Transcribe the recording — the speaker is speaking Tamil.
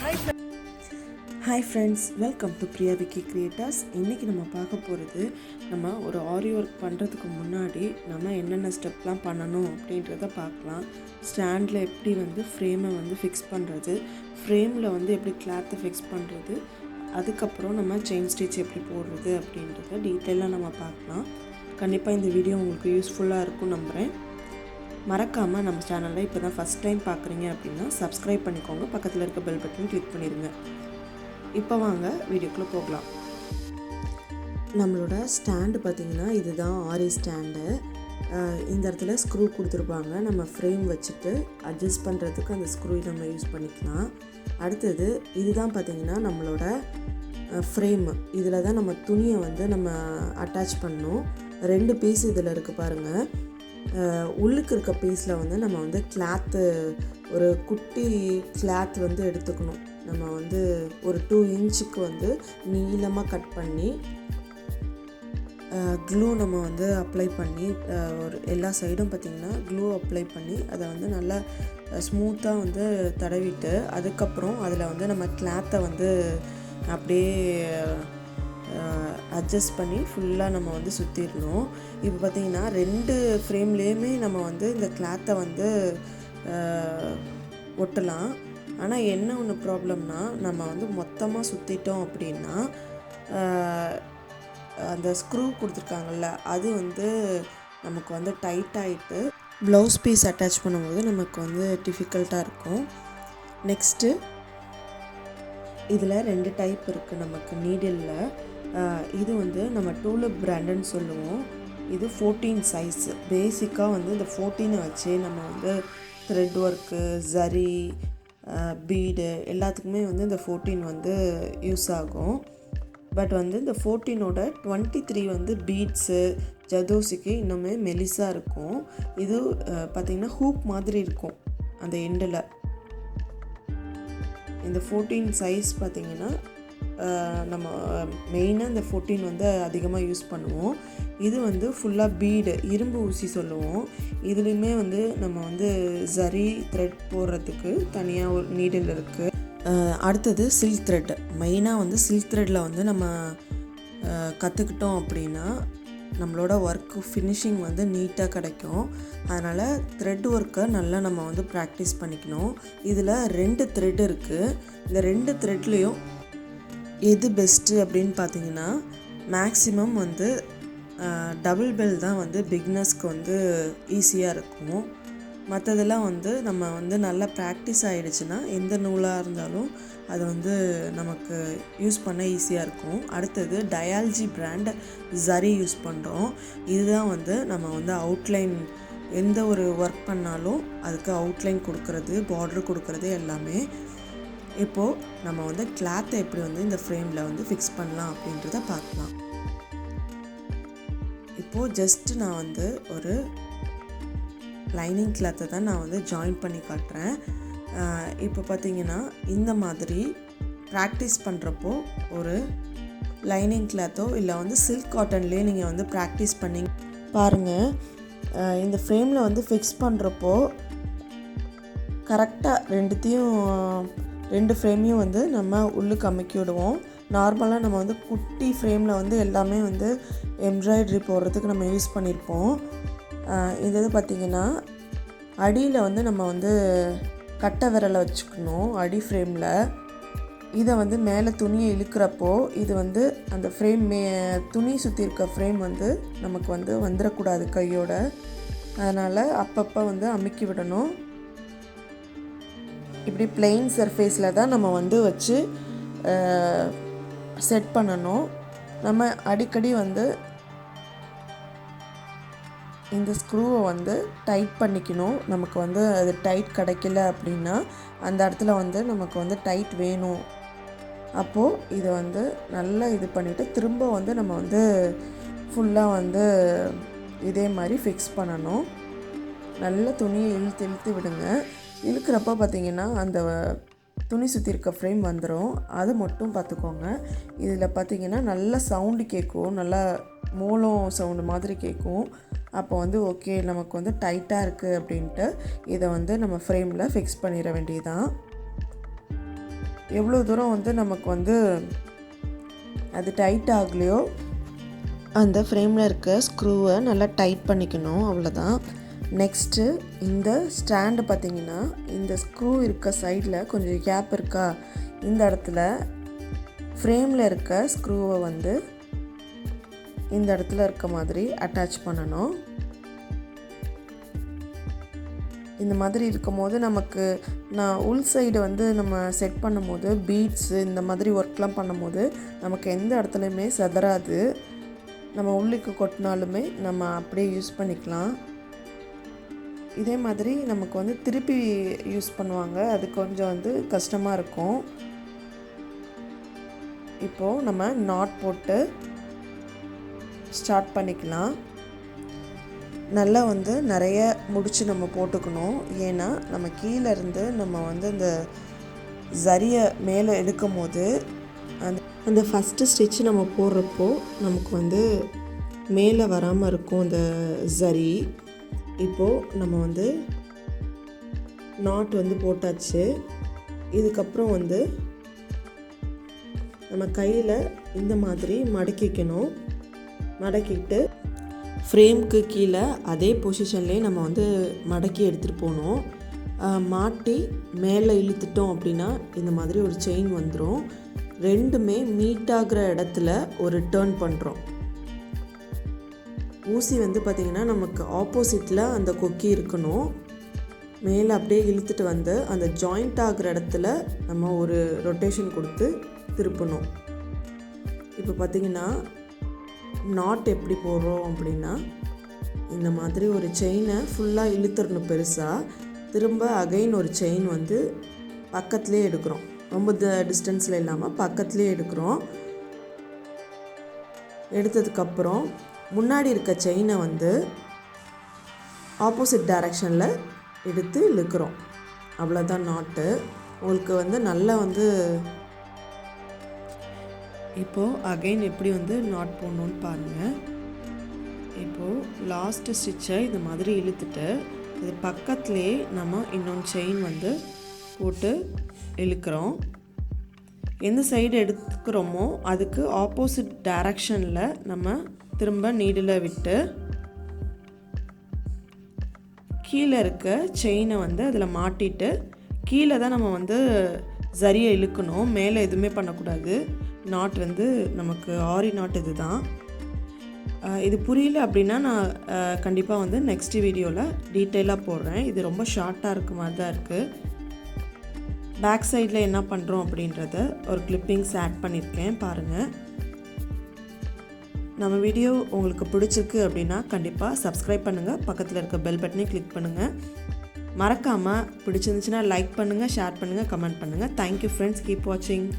Hi friends, welcome to Priya Vicky Creators. இன்னைக்கு நம்ம பார்க்க போகிறது நம்ம ஒரு ஆரி ஒர்க் பண்ணுறதுக்கு முன்னாடி நம்ம என்னென்ன ஸ்டெப்லாம் பண்ணணும் அப்படின்றத பார்க்கலாம். ஸ்டாண்டில் எப்படி ஃப்ரேமை ஃபிக்ஸ் பண்ணுறது, ஃப்ரேமில் எப்படி கிளாத்தை ஃபிக்ஸ் பண்ணுறது, அதுக்கப்புறம் நம்ம செயின் ஸ்டிச் எப்படி போடுறது அப்படின்றத டீட்டெயிலாக நம்ம பார்க்கலாம். கண்டிப்பாக இந்த வீடியோ உங்களுக்கு யூஸ்ஃபுல்லாக இருக்கும் நம்புகிறேன். மறக்காமல் நம்ம சேனலில் இப்போ தான் ஃபஸ்ட் டைம் பார்க்குறீங்க அப்படின்னா சப்ஸ்கிரைப் பண்ணிக்கோங்க, பக்கத்தில் இருக்க பெல் பட்டன் கிளிக் பண்ணிடுங்க. இப்போ வாங்க வீடியோக்குள்ளே போகலாம். நம்மளோட ஸ்டாண்டு பார்த்திங்கன்னா இதுதான் ஆரி ஸ்டாண்டு. இந்த இடத்துல ஸ்க்ரூ கொடுத்துருப்பாங்க. நம்ம ஃப்ரேம் வச்சுட்டு அட்ஜஸ்ட் பண்ணுறதுக்கு அந்த ஸ்க்ரூ நம்ம யூஸ் பண்ணிக்கலாம். அடுத்தது இதுதான் பார்த்திங்கன்னா நம்மளோட ஃப்ரேமு. இதில் தான் நம்ம துணியை நம்ம அட்டாச் பண்ணணும். 2 பீஸ் இதில் இருக்குது பாருங்கள். உள்ளுக்கு இருக்க பீஸில் நம்ம கிளாத்து, ஒரு குட்டி கிளாத் எடுத்துக்கணும். நம்ம ஒரு 2 இன்ச்சுக்கு நீளமாக கட் பண்ணி க்ளூ நம்ம அப்ளை பண்ணி, ஒரு எல்லா சைடும் பார்த்திங்கன்னா க்ளூ அப்ளை பண்ணி அதை நல்லா ஸ்மூத்தாக தடவிட்டு, அதுக்கப்புறம் அதில் நம்ம கிளாத்தை அப்படியே அட்ஜஸ்ட் பண்ணி ஃபுல்லாக நம்ம சுற்றிடணும். இப்போ பார்த்திங்கன்னா 2 ஃப்ரேம்லேயுமே நம்ம இந்த கிளாத்தை ஒட்டலாம். ஆனால் என்ன ஒன்று ப்ராப்ளம்னா, நம்ம மொத்தமாக சுற்றிட்டோம் அப்படின்னா அந்த ஸ்க்ரூ கொடுத்துருக்காங்கல்ல அது நமக்கு டைட் ஆகிட்டு ப்ளவுஸ் பீஸ் அட்டாச் பண்ணும்போது நமக்கு டிஃபிகல்ட்டாக இருக்கும். நெக்ஸ்ட்டு இதில் 2 டைப் இருக்குது நமக்கு நீடிலில். இது நம்ம டூலிப் பிராண்டுன்னு சொல்லுவோம். இது 14 சைஸ். பேசிக்காக இந்த 14 வச்சு நம்ம த்ரெட் ஒர்க்கு, ஜரி, பீடு எல்லாத்துக்குமே இந்த 14 யூஸ் ஆகும். பட் இந்த 14ஓட 23 பீட்ஸு, ஜதோசிக்கு இன்னுமே மெலிசாக இருக்கும். இது பார்த்திங்கன்னா ஹூக் மாதிரி இருக்கும் அந்த எண்டில். இந்த 14 சைஸ் பார்த்திங்கன்னா நம்ம மெயினாக இந்த 14 அதிகமாக யூஸ் பண்ணுவோம். இது ஃபுல்லாக பீடு, இரும்பு ஊசி சொல்லுவோம். இதுலேயுமே நம்ம ஜரி த்ரெட் போடுறதுக்கு தனியாக ஒரு நீடில் இருக்குது. அடுத்தது சில்க் த்ரெட். மெயினாக சில்க் த்ரெட்டில் நம்ம கற்றுக்கிட்டோம் அப்படின்னா நம்மளோட ஒர்க்கு ஃபினிஷிங் நீட்டாக கிடைக்கும். அதனால் த்ரெட் ஒர்க்கை நல்லா நம்ம ப்ராக்டிஸ் பண்ணிக்கணும். இதில் 2 த்ரெட் இருக்குது. இந்த 2 த்ரெட்லேயும் எது பெஸ்ட்டு அப்படின்னு பார்த்தீங்கன்னா, மேக்ஸிமம் டபுள் பெல் தான் பிகினர்ஸ்க்கு ஈஸியாக இருக்கும். மற்றதெல்லாம் நம்ம நல்லா ப்ராக்டிஸ் ஆகிடுச்சுன்னா எந்த நூலாக இருந்தாலும் அது நமக்கு யூஸ் பண்ண ஈஸியாக இருக்கும். அடுத்தது டயால்ஜி பிராண்ட் ஜரி யூஸ் பண்ணுறோம். இதுதான் நம்ம அவுட்லைன், எந்த ஒரு ஒர்க் பண்ணாலும் அதுக்கு அவுட்லைன் கொடுக்கறது, பார்டர் கொடுக்கறது எல்லாமே. இப்போது நம்ம கிளாத்தை எப்படி இந்த ஃப்ரேமில் ஃபிக்ஸ் பண்ணலாம் அப்படின்றத பார்க்கலாம். இப்போது ஜஸ்ட்டு நான் ஒரு லைனிங் கிளாத்தை தான் நான் ஜாயின் பண்ணி காட்டுறேன். இப்போ பார்த்தீங்கன்னா இந்த மாதிரி ப்ராக்டிஸ் பண்ணுறப்போ ஒரு லைனிங் கிளாத்தோ இல்லை சில்க் காட்டன்லேயே நீங்கள் ப்ராக்டிஸ் பண்ணி பாருங்கள். இந்த ஃப்ரேமில் ஃபிக்ஸ் பண்ணுறப்போ கரெக்டாக 2 ஃப்ரேமையும் நம்ம உள்ளுக்கு அமுக்கி விடுவோம். நார்மலாக நம்ம குட்டி ஃப்ரேமில் எல்லாமே எம்ப்ராய்டரி போடுறதுக்கு நம்ம யூஸ் பண்ணியிருப்போம். இது பார்த்திங்கன்னா அடியில் நம்ம கட்டை விரலை வச்சுக்கணும் அடி ஃப்ரேமில். இதை மேலே துணியை இழுக்கிறப்போ இது அந்த ஃப்ரேம் துணி சுற்றி இருக்க ஃப்ரேம் நமக்கு வந்துடக்கூடாது கையோட. அதனால் அப்பப்போ அமுக்கி விடணும். இப்படி பிளெயின் சர்ஃபேஸில் தான் நம்ம வச்சு செட் பண்ணணும். நம்ம அடிக்கடி இந்த ஸ்க்ரூவை டைட் பண்ணிக்கணும். நமக்கு அது டைட் கிடைக்கல அப்படின்னா அந்த இடத்துல நமக்கு டைட் வேணும். அப்போது இதை நல்லா இது பண்ணிவிட்டு திரும்ப நம்ம ஃபுல்லாக இதே மாதிரி ஃபிக்ஸ் பண்ணணும். நல்ல துணியை இழுத்து விடுங்க. இழுக்கிறப்ப பார்த்திங்கன்னா அந்த துணி சுற்றி இருக்க ஃப்ரேம் வந்துடும். அது மட்டும் பார்த்துக்கோங்க. இதில் பார்த்திங்கன்னா நல்ல சவுண்டு கேட்கும், நல்லா மூலம் சவுண்டு மாதிரி கேட்கும். அப்போ ஓகே நமக்கு டைட்டாக இருக்குது அப்படின்ட்டு இதை நம்ம ஃப்ரேமில் ஃபிக்ஸ் பண்ணிட வேண்டியதுதான். எவ்வளோ தூரம் வந்து நமக்கு வந்து அது டைட் ஆகலையோ அந்த ஃப்ரேமில் இருக்க ஸ்க்ரூவை நல்லா டைட் பண்ணிக்கணும், அவ்வளோதான். நெக்ஸ்ட்டு இந்த ஸ்டாண்டு பார்த்திங்கன்னா இந்த ஸ்க்ரூ இருக்க சைடில் கொஞ்சம் கேப் இருக்கா, இந்த இடத்துல ஃப்ரேமில் இருக்க ஸ்க்ரூவை வந்து இந்த இடத்துல இருக்க மாதிரி அட்டாச் பண்ணணும். இந்த மாதிரி இருக்கும் போது நமக்கு நான் உள் சைடு வந்து நம்ம செட் பண்ணும் போது பீட்ஸு இந்த மாதிரி ஒர்க்லாம் பண்ணும் போது நமக்கு எந்த இடத்துலையுமே செதறாது. நம்ம உள்ளுக்கு கொட்டினாலுமே நம்ம அப்படியே யூஸ் பண்ணிக்கலாம். இதே மாதிரி நமக்கு வந்து திருப்பி யூஸ் பண்ணுவாங்க, அது கொஞ்சம் வந்து கஷ்டமாக இருக்கும். இப்போது நம்ம நாட் போட்டு ஸ்டார்ட் பண்ணிக்கலாம். நல்லா வந்து நிறைய முடிச்சு நம்ம போட்டுக்கணும். ஏன்னா நம்ம கீழே இருந்து நம்ம வந்து இந்த ஜரியை மேலே எடுக்கும் போது அந்த ஃபஸ்ட்டு ஸ்டிச்சு நம்ம போடுறப்போ நமக்கு வந்து மேலே வராமல் இருக்கும் அந்த ஜரி. இப்போது நம்ம வந்து நாட் வந்து போட்டாச்சு. இதுக்கப்புறம் வந்து நம்ம கையில் இந்த மாதிரி மடக்கிக்கணும். மடக்கிட்டு ஃப்ரேம்க்கு கீழே அதே பொசிஷன்லேயே நம்ம வந்து மடக்கி எடுத்துகிட்டு போகணும். மாட்டி மேலே இழுத்துட்டோம் அப்படின்னா இந்த மாதிரி ஒரு செயின் வந்துடும். ரெண்டுமே மீட் ஆகிற இடத்துல ஒரு டர்ன் பண்ணுறோம். ஊசி வந்து பார்த்திங்கன்னா நமக்கு ஆப்போசிட்டில் அந்த கொக்கி இருக்கணும். மேலே அப்படியே இழுத்துட்டு வந்து அந்த ஜாயிண்ட் ஆகிற இடத்துல நம்ம ஒரு ரொட்டேஷன் கொடுத்து திருப்பணும். இப்போ பார்த்திங்கன்னா நாட் எப்படி போடுறோம் அப்படின்னா இந்த மாதிரி ஒரு செயினை ஃபுல்லாக இழுத்துடணும் பெருசாக. திரும்ப அகைன் ஒரு செயின் வந்து பக்கத்துலேயே எடுக்கிறோம், ரொம்ப டிஸ்டன்ஸில் இல்லாமல் பக்கத்துலேயே எடுக்கிறோம். எடுத்ததுக்கப்புறம் முன்னாடி இருக்க செயினை வந்து ஆப்போசிட் டைரக்ஷனில் எடுத்து இழுக்கிறோம். அவ்வளோதான் நாட்டு. உங்களுக்கு வந்து நல்லா வந்து இப்போது அகைன் எப்படி வந்து நாட் போடணுன்னு பாருங்கள். இப்போது லாஸ்ட்டு ஸ்டிச்சை இந்த மாதிரி இழுத்துட்டு இது பக்கத்துலேயே நம்ம இன்னொன்று செயின் வந்து போட்டு இழுக்கிறோம். எந்த சைடு எடுத்துக்கிறோமோ அதுக்கு ஆப்போசிட் டைரக்ஷனில் நம்ம திரும்ப நீடில் விட்டு கீழே இருக்க செயினை வந்து அதில் மாட்டிட்டு கீழே தான் நம்ம வந்து சரியை இழுக்கணும், மேலே எதுவுமே பண்ணக்கூடாது. நாட் வந்து நமக்கு ஆரி நாட் இது தான். இது புரியல அப்படின்னா நான் கண்டிப்பாக வந்து நெக்ஸ்ட் வீடியோவில் டீட்டெயிலாக போடுறேன். இது ரொம்ப ஷார்ட்டாக இருக்க மாதிரி தான் இருக்குது. பேக் சைடில் என்ன பண்ணுறோம் அப்படின்றத ஒரு கிளிப்பிங்ஸ் ஆட் பண்ணியிருக்கேன் பாருங்கள். நம்ம வீடியோ உங்களுக்கு பிடிச்சிருக்கு அப்படின்னா கண்டிப்பாக சப்ஸ்கிரைப் பண்ணுங்கள், பக்கத்தில் இருக்க பெல் பட்டனையும் கிளிக் பண்ணுங்கள். மறக்காமல் பிடிச்சிருந்துச்சுன்னா லைக் பண்ணுங்கள், ஷேர் பண்ணுங்கள், கமெண்ட் பண்ணுங்கள். தேங்க்யூ ஃப்ரெண்ட்ஸ், கீப் வாட்சிங்.